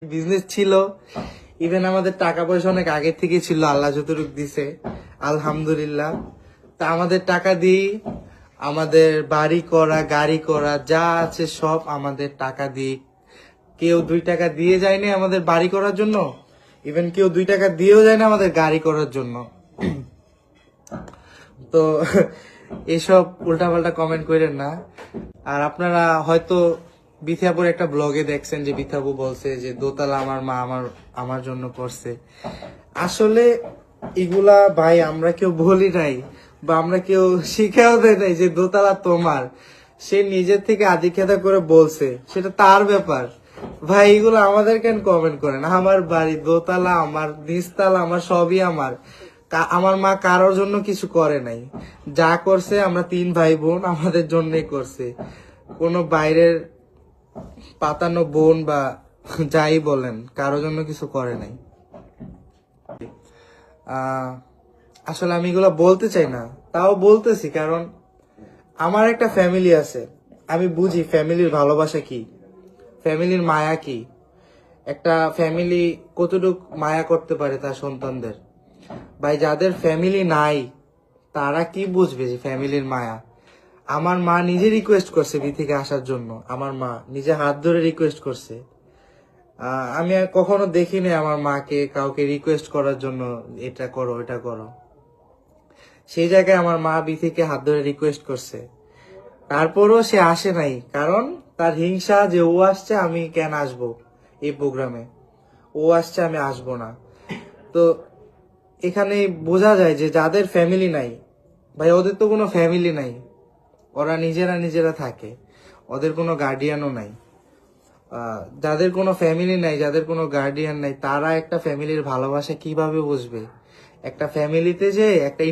Business ছিল, even আমাদের টাকা পয়সা অনেক আগে থেকে ছিল, আল্লাহ যতটুকু দিছে আলহামদুলিল্লাহ। তা আমাদের টাকা দিয়ে আমাদের বাড়ি করা, গাড়ি করা, যা আছে সব আমাদের টাকা দিয়ে। কেউ 2 টাকা দিয়ে যায়নি আমাদের বাড়ি করার জন্য, ইভেন কেউ 2 টাকা দিয়েও যায় না আমাদের গাড়ি করার জন্য। তো এসব উল্টাপাল্টা কমেন্ট করেন না। আর আপনারা হয়তো বিথিয়াপুর একটা ব্লগে দেখছেন যে বিথিয়াপু বলছে যে দোতলা আমার মা আমার জন্য করছে। আসলে এগুলা ভাই আমরা কেউ বলি নাই বা আমরা কেউ শিখেও দেয় নাই যে দোতলা তোমার। সে নিজের থেকে আদিক্ষেতা করে বলছে, সেটা তার ব্যাপার। ভাই এগুলো আমাদের কেন কমেন্ট করেন? আমার বাড়ি দোতলা, আমার নিচতলা, আমার সবই আমার। আমার মা কারোর জন্য কিছু করে নাই, যা করছে আমরা 3 ভাই বোন আমাদের জন্যই করছে। কোনো বাইরের পাতানো বোন বা যাই বলেন কারোর জন্য কিছু করে নাই। আসলে আমি এগুলো বলতে চাই না, তাও বলতেছি কারণ আমার একটা ফ্যামিলি আছে। আমি বুঝি ফ্যামিলির ভালোবাসা কি, ফ্যামিলির মায়া কি, একটা ফ্যামিলি কতটুক মায়া করতে পারে তার সন্তানদের। ভাই যাদের ফ্যামিলি নাই তারা কি বুঝবে যে ফ্যামিলির মায়া। আমার মা নিজে রিকোয়েস্ট করছে থেকে আসার জন্য, আমার মা নিজে হাত ধরে রিকোয়েস্ট করছে। আমি আর কখনো দেখিনি আমার মাকে কাউকে রিকোয়েস্ট করার জন্য এটা করো এটা করো। সেই জায়গায় আমার মা থেকে হাত ধরে রিকোয়েস্ট করছে, তারপরও সে আসে নাই। কারণ তার হিংসা যে ও আসছে আমি কেন আসবো এই প্রোগ্রামে, ও আসছে আমি আসবো না। তো এখানে বোঝা যায় যে যাদের ফ্যামিলি নাই, ভাই ওদের তো কোনো ফ্যামিলি নাই, ওরা নিজেরা থাকে, ওদের কোনো গার্ডিয়ানও নাই। যাদের কোনো ফ্যামিলি নাই, যাদের কোনো গার্ডিয়ান নাই, তারা একটা ফ্যামিলির ভালোবাসা কিভাবে বুঝবে? একটা ফ্যামিলিতে যে একটা